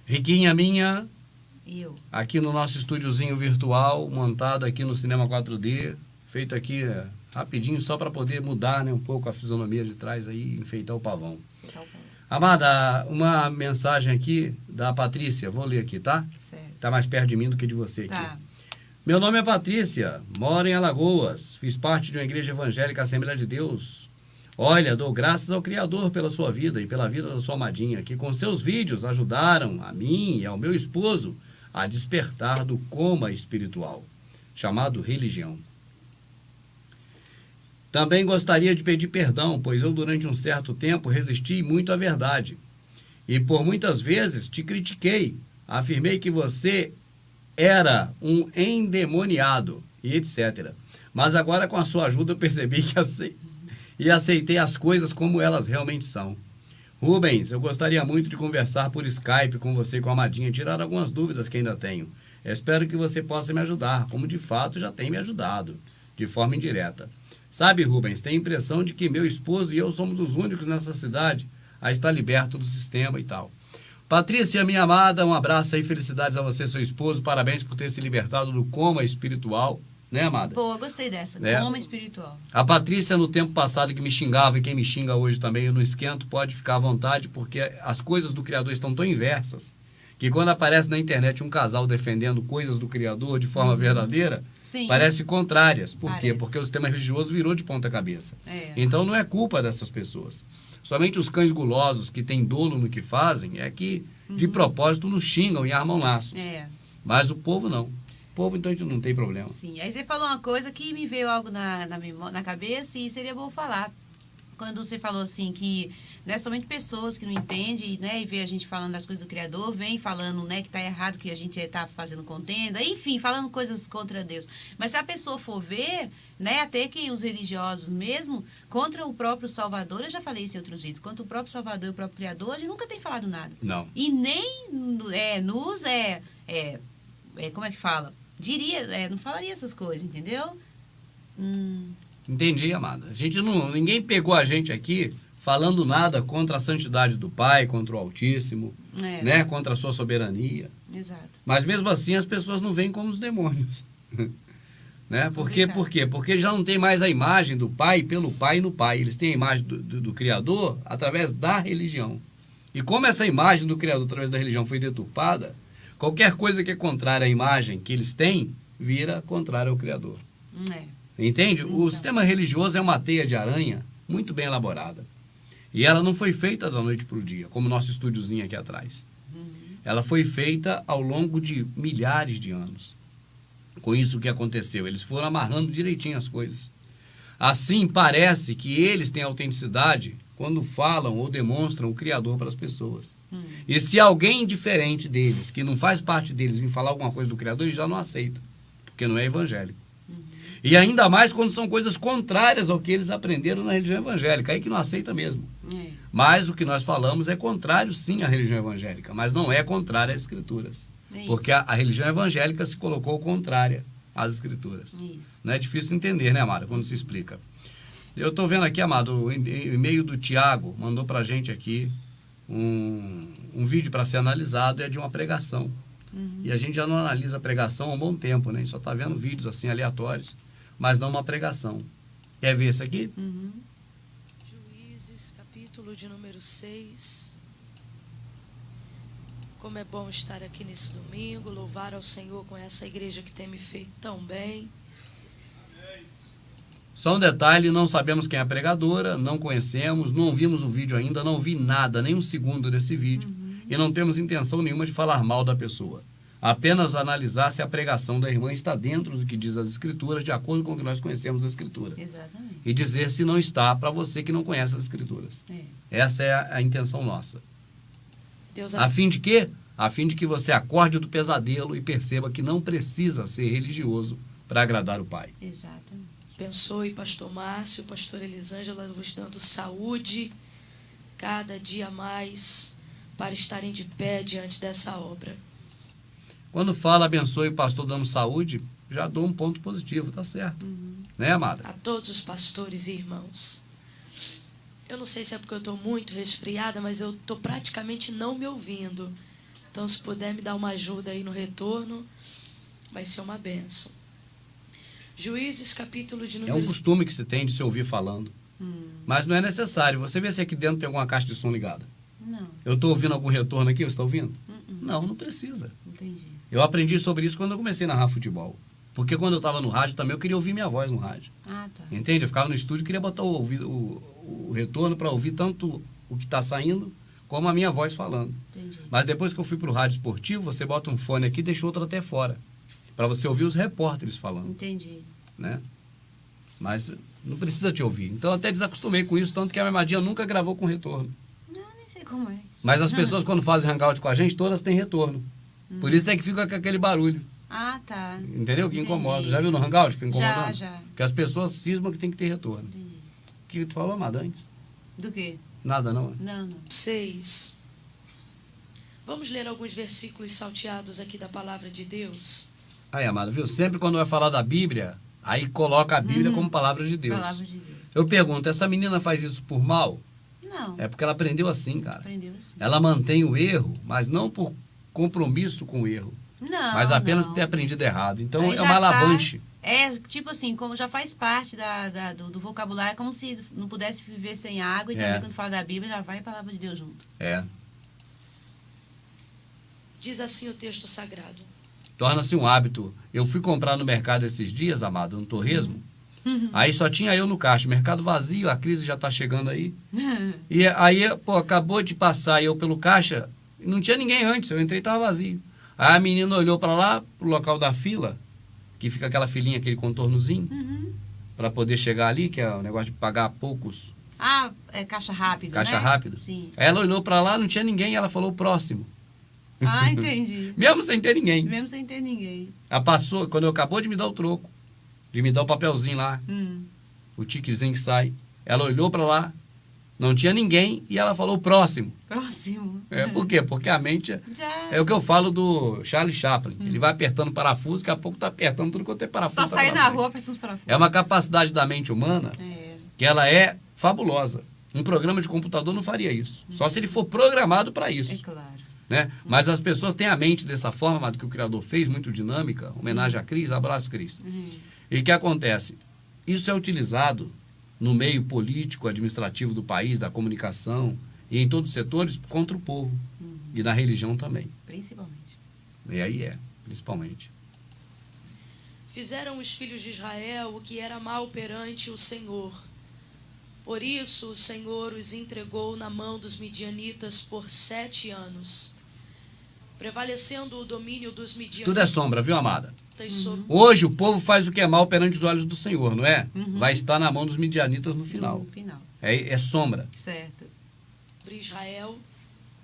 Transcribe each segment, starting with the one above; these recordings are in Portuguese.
Riquinha minha, Eu. aqui no nosso estúdiozinho virtual, montado aqui no Cinema 4D, feito aqui rapidinho só para poder mudar, né, um pouco a fisionomia de trás aí, enfeitar o pavão. Amada, uma mensagem aqui da Patrícia, vou ler aqui, tá? Certo. Tá mais perto de mim do que de você aqui. Tá. Meu nome é Patrícia, moro em Alagoas, fiz parte de uma igreja evangélica Assembleia de Deus. Olha, dou graças ao Criador pela sua vida e pela vida da sua amadinha, que com seus vídeos ajudaram a mim e ao meu esposo a despertar do coma espiritual, chamado religião. Também gostaria de pedir perdão, pois eu durante um certo tempo resisti muito à verdade. E por muitas vezes te critiquei, afirmei que você era um endemoniado e etc. Mas agora com a sua ajuda eu percebi que aceitei as coisas como elas realmente são. Rubens, eu gostaria muito de conversar por Skype com você e com a Amadinha, tirar algumas dúvidas que ainda tenho. Eu espero que você possa me ajudar, como de fato já tem me ajudado, de forma indireta. Sabe, Rubens, tenho a impressão de que meu esposo e eu somos os únicos nessa cidade a estar liberto do sistema e tal. Patrícia, minha amada, um abraço aí, felicidades a você, seu esposo, parabéns por ter se libertado do coma espiritual, né, amada? Pô, eu gostei dessa, coma espiritual. A Patrícia, no tempo passado, que me xingava, e quem me xinga hoje também, eu não esquento, pode ficar à vontade, porque as coisas do Criador estão tão inversas, que quando aparece na internet um casal defendendo coisas do Criador de forma verdadeira, Sim. parece contrárias. Por quê? Parece. Porque o sistema religioso virou de ponta cabeça. É. Então não é culpa dessas pessoas. Somente os cães gulosos que têm dolo no que fazem é que, de propósito, nos xingam e armam laços. É. Mas o povo não. O povo, então, a gente não tem problema. Sim, aí você falou uma coisa que me veio algo na cabeça e seria bom falar. Quando você falou assim que não é somente pessoas que não entendem, né, e vê a gente falando das coisas do Criador, vem falando, né, que tá errado, que a gente tá fazendo contenda, enfim, falando coisas contra Deus. Mas se a pessoa for ver, né, até que os religiosos mesmo, contra o próprio Salvador, eu já falei isso em outros vídeos, contra o próprio Salvador e o próprio Criador, a gente nunca tem falado nada. Não. E nem como é que fala? Diria, não falaria essas coisas, entendeu? Entendi, amada. Ninguém pegou a gente aqui falando nada contra a santidade do Pai, contra o Altíssimo, né, contra a sua soberania. Exato. Mas mesmo assim as pessoas não veem como os demônios. Né? Por quê? Porque já não tem mais a imagem do Pai pelo Pai no Pai. Eles têm a imagem do Criador através da religião. E como essa imagem do Criador através da religião foi deturpada, qualquer coisa que é contrária à imagem que eles têm, vira contrária ao Criador. Entende? Então. O sistema religioso é uma teia de aranha muito bem elaborada. E ela não foi feita da noite para o dia, como o nosso estúdiozinho aqui atrás. Ela foi feita ao longo de milhares de anos. Com isso que aconteceu, eles foram amarrando direitinho as coisas. Assim, parece que eles têm autenticidade quando falam ou demonstram o Criador para as pessoas. E se alguém diferente deles, que não faz parte deles, vir falar alguma coisa do Criador, eles já não aceitam, porque não é evangélico. E ainda mais quando são coisas contrárias ao que eles aprenderam na religião evangélica, aí que não aceita mesmo. Mas o que nós falamos é contrário, sim, à religião evangélica, mas não é contrário às Escrituras. Porque a religião evangélica se colocou contrária às Escrituras. Isso. Não é difícil entender, né, amado, quando se explica. Eu estou vendo aqui, amado, o e-mail do Tiago mandou para a gente aqui um vídeo para ser analisado, é de uma pregação. E a gente já não analisa a pregação há um bom tempo, né? A gente só está vendo vídeos assim aleatórios, mas não uma pregação. Quer ver esse aqui? Juízes, capítulo de número 6. Como é bom estar aqui nesse domingo, louvar ao Senhor com essa igreja que tem me feito tão bem. Só um detalhe, não sabemos quem é a pregadora, não conhecemos, não vimos o vídeo ainda, não vi nada, nem um segundo desse vídeo, e não temos intenção nenhuma de falar mal da pessoa. Apenas analisar se a pregação da irmã está dentro do que diz as Escrituras, de acordo com o que nós conhecemos da Escritura. Exatamente. E dizer se não está para você que não conhece as Escrituras. Essa é a intenção nossa. A fim de quê? A fim de que você acorde do pesadelo e perceba que não precisa ser religioso para agradar o Pai. Exatamente. Abençoe pastor Márcio, pastor Elisângela, vos dando saúde cada dia mais para estarem de pé diante dessa obra. Quando fala abençoe o pastor dando saúde, já dou um ponto positivo, tá certo. Né, amada? A todos os pastores e irmãos. Eu não sei se é porque eu estou muito resfriada, mas eu estou praticamente não me ouvindo. Então, se puder me dar uma ajuda aí no retorno, vai ser uma bênção. Juízes, capítulo de É um número... costume que se tem de se ouvir falando. Mas não é necessário. Você vê se aqui dentro tem alguma caixa de som ligada. Não, Eu estou ouvindo algum retorno aqui? Você está ouvindo? Não, não precisa. entendi. Eu aprendi sobre isso quando eu comecei a narrar futebol. Porque quando eu estava no rádio também, eu queria ouvir minha voz no rádio. Ah, tá. Entende? Eu ficava no estúdio e queria botar o retorno para ouvir tanto o que está saindo, como a minha voz falando. Entendi. Mas depois que eu fui para o rádio esportivo, você bota um fone aqui e deixa outro até fora. Para você ouvir os repórteres falando. Entendi. Né? Mas não precisa te ouvir. Então eu até desacostumei com isso, tanto que a minha Madinha nunca gravou com retorno. Não, nem sei como é. Mas as pessoas, quando fazem hangout com a gente, todas têm retorno. Por isso é que fica com aquele barulho. Ah, tá. Entendeu? Que Entendi. incomoda. Já viu no hangout que incomoda? Já. Porque as pessoas cismam que tem que ter retorno. Entendi. O que tu falou, Amada, antes? Do quê? Nada, não? Não. 6. Vamos ler alguns versículos salteados aqui da palavra de Deus. Aí, Amada, viu? Sempre quando vai falar da Bíblia, aí coloca a Bíblia como palavra de Deus. Palavra de Deus. Eu pergunto, essa menina faz isso por mal? Não. É porque ela aprendeu assim, cara. Aprendeu assim. Ela mantém o erro, mas não por compromisso com o erro. Não, Mas apenas não. por ter aprendido errado. Então Aí é já uma alavanche. É, tipo assim, como já faz parte do vocabulário, é como se não pudesse viver sem água, e também quando fala da Bíblia, já vai a palavra de Deus junto. É. Diz assim o texto sagrado. Torna-se um hábito. Eu fui comprar no mercado esses dias, Amado, no torresmo. Aí só tinha eu no caixa. Mercado vazio, a crise já tá chegando aí. E aí, pô, acabou de passar eu pelo caixa, não tinha ninguém antes, eu entrei e tava vazio. Aí a menina olhou para lá, pro local da fila, que fica aquela filinha, aquele contornozinho, para poder chegar ali, que é o negócio de pagar poucos. Ah, é caixa rápida, Caixa né? rápida. Sim. Aí ela olhou para lá, não tinha ninguém, e ela falou próximo. Ah, entendi. Mesmo sem ter ninguém. Mesmo sem ter ninguém. Ela passou, quando eu acabou de me dar o troco, de me dar o papelzinho lá, o tiquezinho que sai, ela olhou para lá, não tinha ninguém, e ela falou próximo. Próximo. Por quê? Porque a mente Já. é o que eu falo do Charlie Chaplin. Ele vai apertando parafuso, daqui a pouco tá apertando tudo quanto é parafuso. Tá saindo pra na frente. rua apertando os parafusos. É uma capacidade da mente humana É. que ela é fabulosa. Um programa de computador não faria isso. Só se ele for programado para isso. É claro. Né? Mas as pessoas têm a mente dessa forma que o Criador fez, muito dinâmica. Homenagem a Cris, abraço, Cris. E o que acontece? Isso é utilizado no meio político, administrativo do país, da comunicação, e em todos os setores, contra o povo. E na religião também. Principalmente. E aí principalmente. Fizeram os filhos de Israel o que era mal perante o Senhor. Por isso o Senhor os entregou na mão dos midianitas por 7 anos. Prevalecendo o domínio dos midianitas Tudo é sombra, viu, amada? sobre Hoje o povo faz o que é mal perante os olhos do Senhor, não é? Vai estar na mão dos midianitas no final. No final. É sombra. Certo. Israel,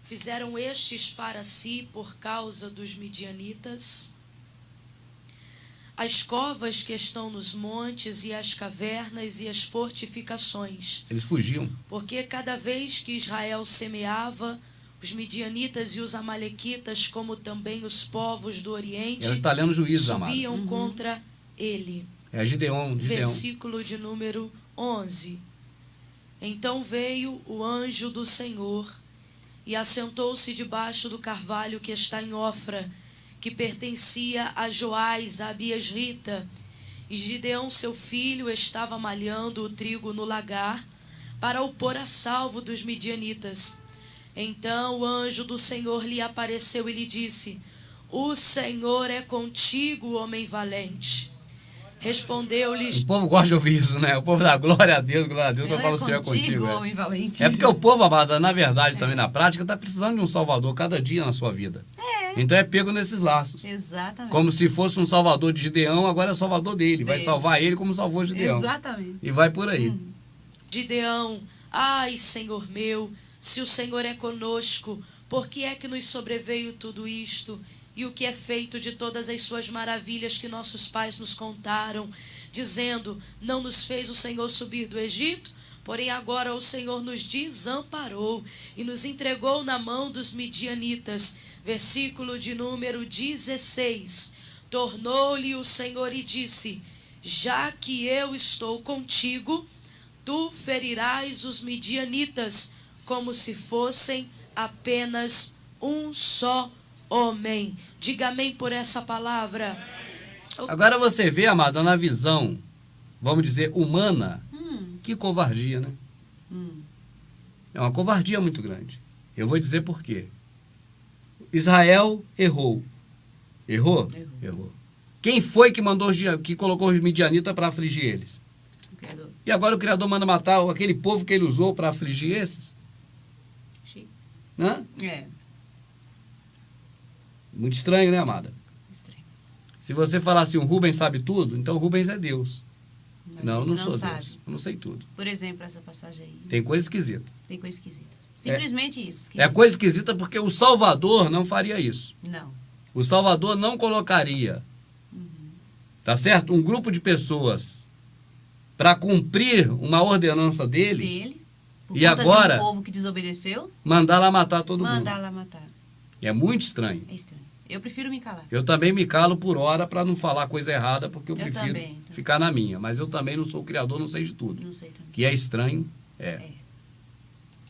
fizeram estes para si por causa dos midianitas as covas que estão nos montes e as cavernas e as fortificações, Eles fugiam. porque cada vez que Israel semeava, os midianitas e os amalequitas, como também os povos do Oriente, Ela está lendo Juízes, amada. subiam contra ele. É Gideon. Versículo de número 11. Então veio o anjo do Senhor e assentou-se debaixo do carvalho que está em Ofra, que pertencia a Joás, a Abiesrita. E Gideão, seu filho, estava malhando o trigo no lagar para o pôr a salvo dos midianitas. Então o anjo do Senhor lhe apareceu e lhe disse: O Senhor é contigo, homem valente. Respondeu-lhe... O povo gosta de ouvir isso, né? O povo dá glória a Deus, quando fala o Senhor é contigo. Homem valente. É porque o povo, amada, na verdade, também na prática, está precisando de um salvador cada dia na sua vida. Então é pego nesses laços. Exatamente. Como se fosse um salvador de Gideão, agora é o salvador dele. Vai salvar ele como salvou Gideão. Exatamente. E vai por aí. Gideão, ai, Senhor meu, se o Senhor é conosco, por que é que nos sobreveio tudo isto? E o que é feito de todas as suas maravilhas que nossos pais nos contaram, dizendo, não nos fez o Senhor subir do Egito? Porém agora o Senhor nos desamparou e nos entregou na mão dos midianitas. Versículo de número 16. Tornou-lhe o Senhor e disse, já que eu estou contigo, tu ferirás os midianitas, como se fossem apenas um só Amém. Diga amém por essa palavra. Agora você vê, amada, na visão, vamos dizer, humana, que covardia, né? É uma covardia muito grande. Eu vou dizer por quê. Israel errou. Errou? Errou. Quem foi que mandou, que colocou os midianitas para afligir eles? O Criador. E agora o Criador manda matar aquele povo que ele usou para afligir esses? Chique. Hã? É. Muito estranho, né, amada? Estranho. Se você falar assim, o Rubens sabe tudo, então o Rubens é Deus. Mas Não, a eu gente não sou sabe. Deus. Eu não sei tudo. Por exemplo, essa passagem aí. Tem coisa esquisita. Tem coisa esquisita. Simplesmente isso. É Esquisito. coisa esquisita porque o Salvador não faria isso. Não. O Salvador não colocaria, tá certo? Um grupo de pessoas para cumprir uma ordenança dele, Dele. Por E conta agora? de um povo que desobedeceu, mandar lá matar todo mandar mundo. lá matar. É muito estranho. É estranho. Eu prefiro me calar. Eu também me calo por hora para não falar coisa errada, porque eu Eu prefiro também. ficar na minha. Mas eu também não sou o criador, não sei de tudo. Não sei também. Que é estranho, é.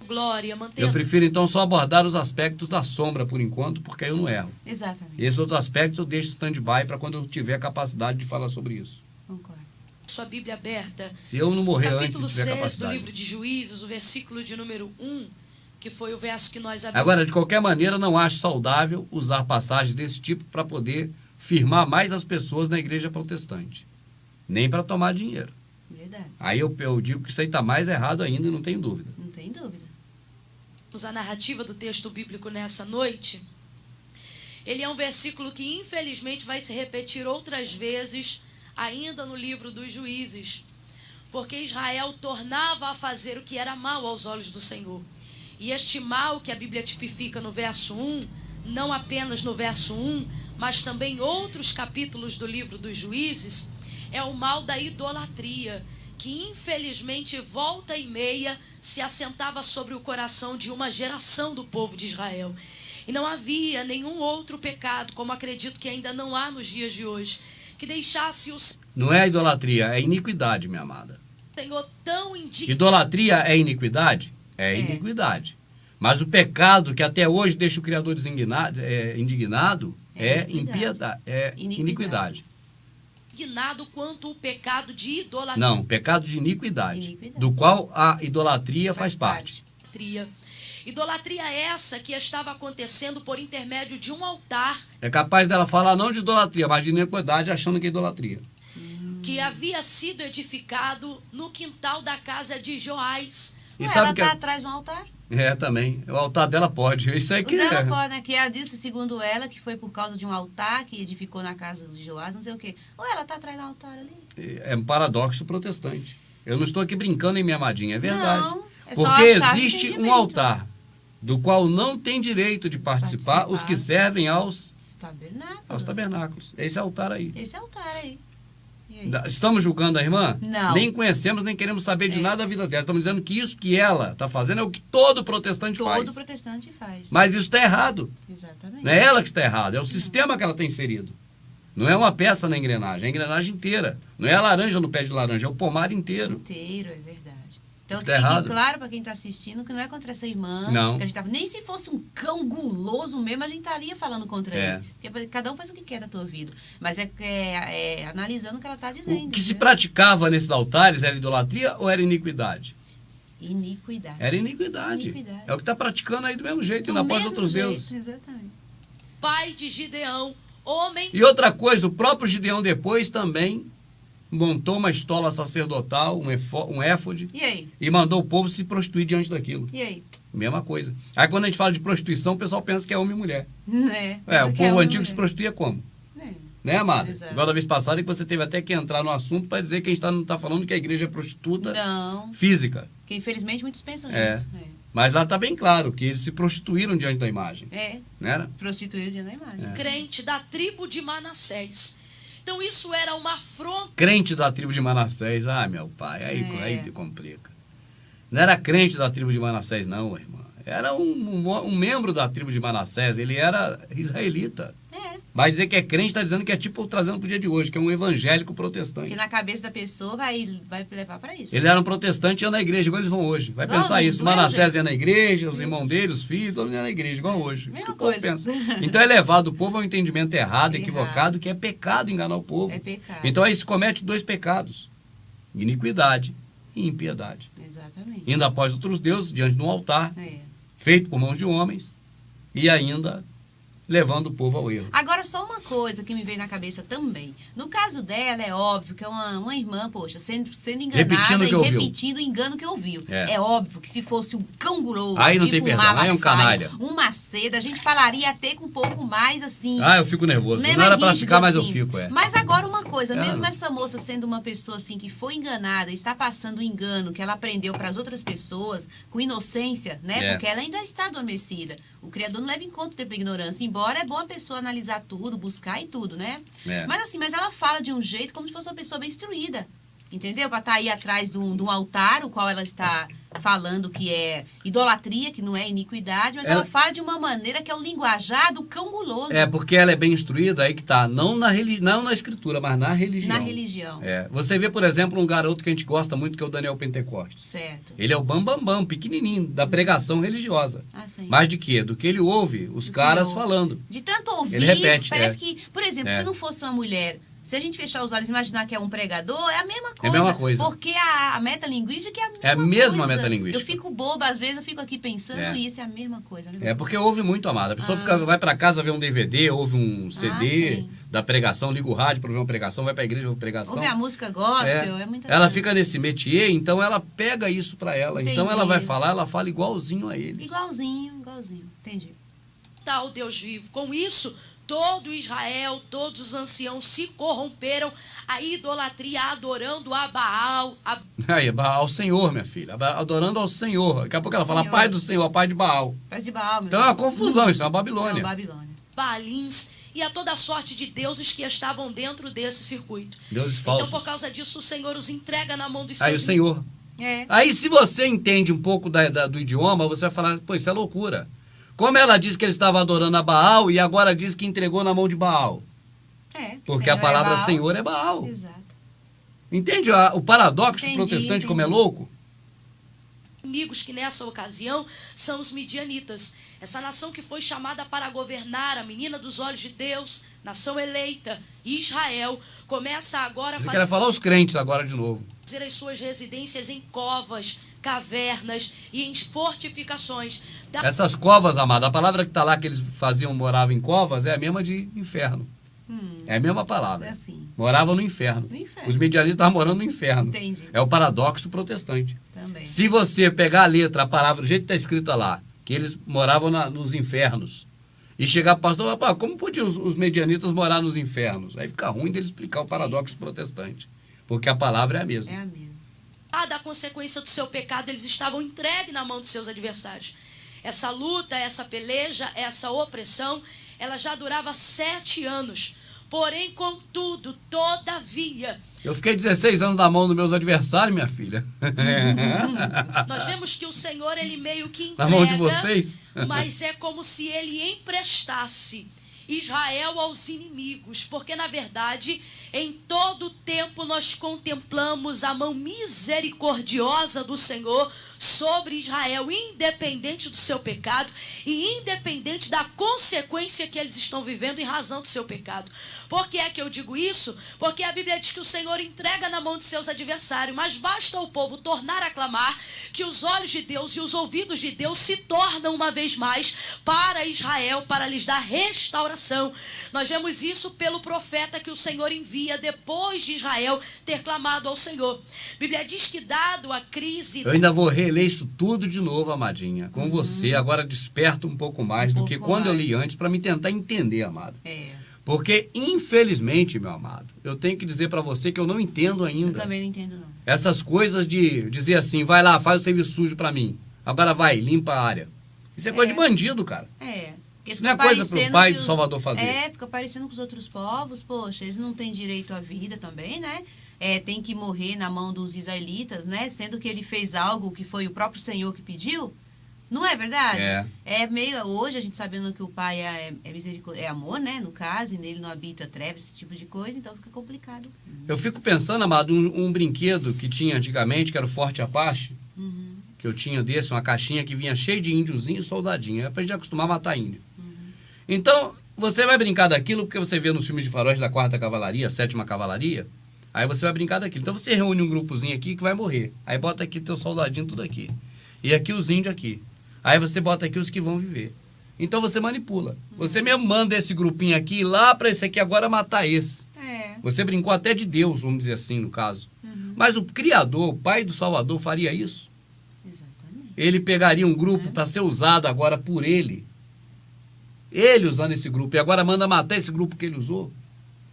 Glória, mantenha Eu prefiro então só abordar os aspectos da sombra por enquanto, porque aí eu não erro. Exatamente. Esses outros aspectos eu deixo stand-by para quando eu tiver capacidade de falar sobre isso. Concordo. sua Bíblia aberta. Se eu não morrer antes Capítulo de tiver 6 do capacidade. livro de Juízes, o versículo de número 1, que foi o verso que nós abrimos. Agora, de qualquer maneira, não acho saudável usar passagens desse tipo para poder firmar mais as pessoas na igreja protestante. Nem para tomar dinheiro. Verdade. Aí eu digo que isso aí está mais errado ainda e não tenho dúvida. Não tem dúvida. A narrativa do texto bíblico nessa noite, ele é um versículo que infelizmente vai se repetir outras vezes ainda no livro dos Juízes, porque Israel tornava a fazer o que era mal aos olhos do Senhor. E este mal que a Bíblia tipifica no verso 1, não apenas no verso 1, mas também em outros capítulos do livro dos Juízes, é o mal da idolatria, que infelizmente volta e meia se assentava sobre o coração de uma geração do povo de Israel. E não havia nenhum outro pecado, como acredito que ainda não há nos dias de hoje, que deixasse o Não é idolatria, é iniquidade, minha amada. Senhor tão indignado. Idolatria é iniquidade? É É. iniquidade. Mas o pecado que até hoje deixa o Criador indignado É é impiedade, é iniquidade. Indignado quanto o pecado de idolatria. Não, pecado de iniquidade, Iniquidade. do qual a idolatria faz parte. Idolatria essa que estava acontecendo por intermédio de um altar É capaz dela falar não de idolatria, mas de iniquidade, achando que é idolatria. que havia sido edificado no quintal da casa de Joás. E Ué, sabe ela que tá atrás de um altar? é também. O altar dela pode. Isso aí O que dela é. pode, né? Que ela disse, segundo ela, que foi por causa de um altar que edificou na casa de Joás, não sei o quê. Ou ela tá atrás do altar ali? É um paradoxo protestante. Eu não estou aqui brincando, hein, minha amadinha, é verdade. Não, é só Porque achar existe um entendimento. altar do qual não tem direito de participar os que servem aos Os tabernáculos. tabernáculos. Esse altar aí. Esse altar aí. E aí? Estamos julgando a irmã? Não. Nem conhecemos, nem queremos saber de É. nada da vida dela. Estamos dizendo que isso que ela está fazendo é o que todo protestante Todo faz. protestante faz. Mas isso está errado. Exatamente. Não é ela que está errada, é o sistema que ela tem inserido. Não é uma peça na engrenagem, é a engrenagem inteira. Não é a laranja no pé de laranja, é o pomar inteiro. Inteiro, é verdade. Então, que Tá fique errado. claro para quem está assistindo que não é contra essa irmã. Não. Que a gente nem se fosse um cão guloso mesmo, a gente estaria falando contra É. ele. Porque cada um faz o que quer da tua vida. Mas é analisando o que ela está dizendo. O que se entendeu? praticava nesses altares era idolatria ou era iniquidade? Iniquidade. Era iniquidade. Iniquidade. É o que está praticando aí do mesmo jeito, Do indo após mesmo outros jeito, deuses. Exatamente. Pai de Gideão, homem E outra coisa, o próprio Gideão depois também montou uma estola sacerdotal, um éfode, E aí? e mandou o povo se prostituir diante daquilo. E aí? Mesma coisa. Aí quando a gente fala de prostituição, o pessoal pensa que é homem e mulher. Né? É, o Isso aqui povo uma antigo se mulher. prostituía como? É. Né, amada? Exato. Igual da vez passada que você teve até que entrar no assunto para dizer que a gente não está falando que a igreja é prostituta Não. física. Que infelizmente muitos pensam É. nisso. Mas lá está bem claro que eles se prostituíram diante da imagem. É. Né? Prostituídos diante da imagem. crente da tribo de Manassés. Então isso era uma afronta. Crente da tribo de Manassés. Ah, meu pai, aí te complica. Não era crente da tribo de Manassés, não, irmã. Era um membro da tribo de Manassés. Ele era israelita. Era. Vai dizer que é crente, está dizendo que é tipo trazendo para o dia de hoje, que é um evangélico protestante. Porque na cabeça da pessoa vai levar para isso. Ele era um protestante e ia na igreja, igual eles vão hoje. Vai pensar isso. Manassés ia na igreja, os irmãos dele, os filhos, todos iam na igreja, igual hoje. Isso que o povo pensa. Então é levado o povo ao entendimento errado, equivocado, que é pecado enganar o povo. É pecado. Então aí se comete 2 pecados: iniquidade e impiedade. Exatamente. Indo após outros deuses, diante de um altar, feito por mãos de homens, e ainda levando o povo ao erro. Agora, só uma coisa que me veio na cabeça também. No caso dela, é óbvio que é uma irmã, poxa, sendo enganada repetindo o engano que ouviu. É óbvio que se fosse um cão guloso, aí não tipo tem perdão, aí é um canalha. Um Macedo, a gente falaria até com um pouco mais assim. Eu fico nervoso. Não era pra ficar, mas eu fico, Mas agora uma coisa, mesmo essa moça sendo uma pessoa assim que foi enganada, está passando o engano que ela aprendeu para as outras pessoas, com inocência, né? Porque ela ainda está adormecida. O Criador não leva em conta o tempo da ignorância, embora é bom a pessoa analisar tudo, buscar e tudo, né? Mas ela fala de um jeito como se fosse uma pessoa bem instruída, entendeu? Para estar aí atrás de um altar, o qual ela está falando que é idolatria, que não é iniquidade, mas ela fala de uma maneira que é o linguajar do cão guloso. Porque ela é bem instruída, aí que tá, não na escritura, mas na religião. Na religião. Você vê, por exemplo, um garoto que a gente gosta muito, que é o Daniel Pentecostes. Certo. Ele é o bambambam, pequenininho, da pregação religiosa. Sim. Mas de quê? Do que ele ouve os caras falando. De tanto ouvir, ele repete, parece que, por exemplo, se não fosse uma mulher, se a gente fechar os olhos e imaginar que é um pregador, é a mesma coisa. É a mesma coisa. Porque a metalinguística é a mesma coisa. É a mesma metalinguística. Eu fico boba, às vezes eu fico aqui pensando isso, é a mesma coisa. Porque ouve muito, amada. A pessoa vai pra casa ver um DVD, ouve um CD da pregação, liga o rádio pra ver uma pregação, vai pra igreja, ouve pregação. Ouve a música gospel, é muita Ela coisa. fica nesse métier, então ela pega isso pra ela. Entendi. Então ela vai falar, ela fala igualzinho a eles. Igualzinho. Entendi. Tal Deus vivo. Com isso, todo Israel, todos os anciãos se corromperam à idolatria, adorando a Baal. Aí, ao Senhor, minha filha. Adorando ao Senhor. Daqui a pouco ela fala pai do Senhor, pai de Baal. Pai de Baal, meu Então é uma confusão, isso é uma Babilônia. Baalins e a toda sorte de deuses que estavam dentro desse circuito. Deuses falsos. Então, por causa disso, o Senhor os entrega na mão dos Aí seus... o Senhor. Aí, se você entende um pouco do idioma, você vai falar, pô, isso é loucura. Como ela disse que ele estava adorando a Baal e agora diz que entregou na mão de Baal? Porque a palavra Senhor é Baal. Exato. Entende o paradoxo protestante como é louco? Inimigos que nessa ocasião são os midianitas. Essa nação que foi chamada para governar, a menina dos olhos de Deus, nação eleita, Israel, começa agora a Você quer falar os crentes agora de novo. fazer as suas residências em covas, cavernas e em fortificações. Essas covas, amado, a palavra que está lá que eles moravam em covas, é a mesma de inferno. É a mesma palavra. É assim. Moravam no inferno. Os medianistas estavam morando no inferno. Entendi. É o paradoxo protestante. Também. Se você pegar a letra, a palavra, do jeito que está escrita lá, que eles moravam nos infernos, e chegar para o pastor, como podiam os medianitas morar nos infernos? Aí fica ruim dele explicar o paradoxo protestante. Porque a palavra é a mesma. É a mesma. Da consequência do seu pecado, eles estavam entregues na mão de seus adversários. Essa luta, essa peleja, essa opressão, ela já durava 7 anos. Porém, contudo, todavia... Eu fiquei 16 anos na mão dos meus adversários, minha filha. Nós vemos que o Senhor, ele meio que entrega... Na mão de vocês? Mas é como se ele emprestasse Israel aos inimigos. Porque, na verdade, em todo tempo nós contemplamos a mão misericordiosa do Senhor sobre Israel, independente do seu pecado e independente da consequência que eles estão vivendo em razão do seu pecado. Por que é que eu digo isso? Porque a Bíblia diz que o Senhor entrega na mão de seus adversários, mas basta o povo tornar a clamar que os olhos de Deus e os ouvidos de Deus se tornam uma vez mais para Israel, para lhes dar restauração. Nós vemos isso pelo profeta que o Senhor envia depois de Israel ter clamado ao Senhor. A Bíblia diz que dado a crise... Eu ainda vou reler isso tudo de novo, amadinha, com você. Agora desperta um pouco mais do que quando eu li antes, para me tentar entender, amado. Porque, infelizmente, meu amado, eu tenho que dizer para você que eu não entendo ainda. Eu também não entendo, não. Essas coisas de dizer assim, vai lá, faz o serviço sujo para mim. Agora vai, limpa a área. Isso é coisa de bandido, cara. Isso não é coisa pro pai do Salvador fazer. Fica parecendo com os outros povos. Poxa, eles não têm direito à vida também, né? Tem que morrer na mão dos israelitas, né? Sendo que ele fez algo que foi o próprio Senhor que pediu. Não é verdade? É. É meio, hoje a gente sabendo que o pai é misericórdia, é amor, né? No caso, e nele não habita trevas, esse tipo de coisa, então fica complicado. Eu fico pensando, amado, um brinquedo que tinha antigamente, que era o Forte Apache, que eu tinha desse, uma caixinha que vinha cheia de índiozinho e soldadinho. É pra gente acostumar a matar índio. Então, você vai brincar daquilo porque você vê nos filmes de faróis da 4ª Cavalaria, 7ª Cavalaria, aí você vai brincar daquilo. Então você reúne um grupozinho aqui que vai morrer. Aí bota aqui teu soldadinho tudo aqui. E aqui os índios aqui. Aí você bota aqui os que vão viver. Então você manipula. Você mesmo manda esse grupinho aqui lá para esse aqui agora matar esse. É. Você brincou até de Deus, vamos dizer assim, no caso. Mas o Criador, o Pai do Salvador, faria isso? Exatamente. Ele pegaria um grupo para ser usado agora por ele. Ele usando esse grupo. E agora manda matar esse grupo que ele usou?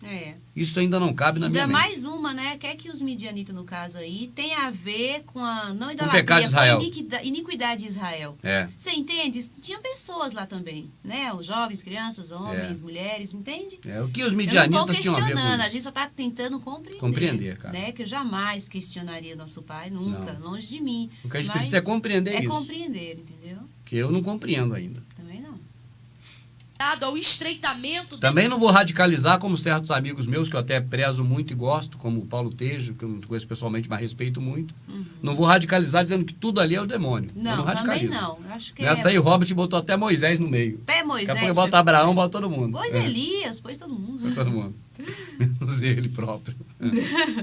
É. Isso ainda não cabe na minha Ainda mente. mais uma, né? Que é que os midianitas, no caso aí, tem a ver com a não o idolatria, pecado de Israel. com a iniquidade de Israel. É. Você entende? Tinha pessoas lá também, né? Os jovens, crianças, homens, mulheres, entende? É. O que os Eu não midianistas estou tinham a ver questionando, com a isso? gente só está tentando compreender. Compreender, cara. Né? Que eu jamais questionaria nosso pai, nunca, longe de mim. O que a gente Mas precisa é compreender é isso. compreender, entendeu? Que eu não compreendo ainda. Também não. Dado ao estreitamento Também não vou radicalizar como certos amigos meus, que eu até prezo muito e gosto, como o Paulo Tejo, que eu não conheço pessoalmente, mas respeito muito. Não vou radicalizar dizendo que tudo ali é o demônio. Eu Não, também radicalizo. não. Eu acho que Nessa aí, Robert botou até Moisés no meio. Pé Moisés. Daqui a pouco bota Abraão, bota todo mundo. Pois Elias, pois todo mundo. Todo mundo. Menos ele próprio.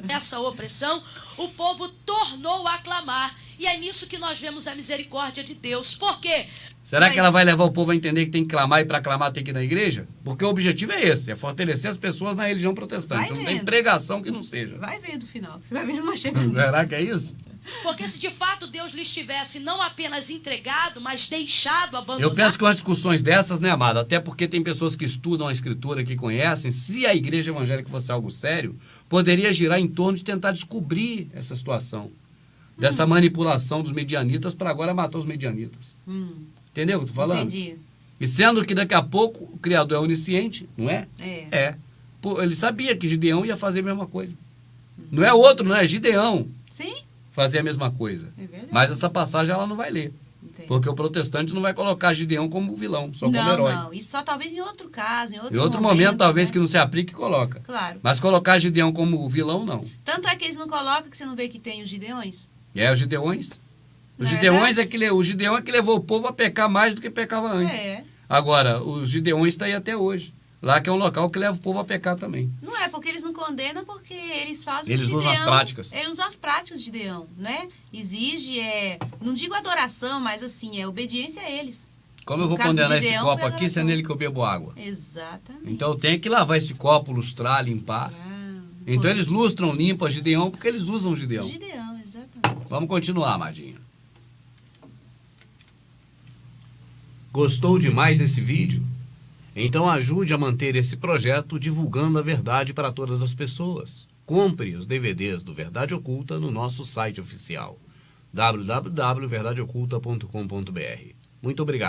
dessa opressão, o povo tornou a clamar. E é nisso que nós vemos a misericórdia de Deus. Por quê? Será Mas- que ela vai levar o povo a entender que tem que clamar e para clamar tem que ir na igreja? Porque o objetivo é esse, é fortalecer as pessoas na religião protestante. Vai Não tem vendo. pregação que não seja. Vai ver do final, você vai ver se não chega nisso. Será que é isso? Porque se de fato Deus lhes tivesse não apenas entregado, mas deixado abandonar. Eu penso que umas discussões dessas, né, amado? Até porque tem pessoas que estudam a escritura, que conhecem, se a igreja evangélica fosse algo sério, poderia girar em torno de tentar descobrir essa situação. Dessa manipulação dos medianitas para agora matar os medianitas. Entendeu o que eu tô falando? Entendi. E sendo que daqui a pouco o Criador é onisciente, não é? É. É. Pô, ele sabia que Gideão ia fazer a mesma coisa. Não é outro, não é Gideão Sim, fazer a mesma coisa. é verdade. Mas essa passagem ela não vai ler. Entendi. Porque o protestante não vai colocar Gideão como vilão, só como não, herói. não. Isso só talvez em outro caso, em outro Em outro momento, talvez né? que não se aplique, coloca. Claro. Mas colocar Gideão como vilão, não. Tanto é que eles não colocam que você não vê que tem os gideões. É, os Gideões. Os Não é Gideões verdade? o Gideão é que levou o povo a pecar mais do que pecava antes. É. Agora, os Gideões estão aí até hoje. Lá que é um local que leva o povo a pecar também. Não é porque eles não condenam, porque eles fazem Eles o que usam as Gideão- práticas. Eles usam as práticas de Gideão, né? Exige, não digo adoração, mas assim, é obediência a eles. Como eu No vou caso do condenar esse Gideão, copo foi aqui, se é adoração. nele que eu bebo água? Exatamente. Então eu tenho que lavar esse copo, lustrar, limpar. Então eles lustram, limpam Gideão porque eles usam Gideão. Gideão, exatamente. Vamos continuar, Amadinho. Gostou demais desse vídeo? Então ajude a manter esse projeto divulgando a verdade para todas as pessoas. Compre os DVDs do Verdade Oculta no nosso site oficial www.verdadeoculta.com.br. Muito obrigado.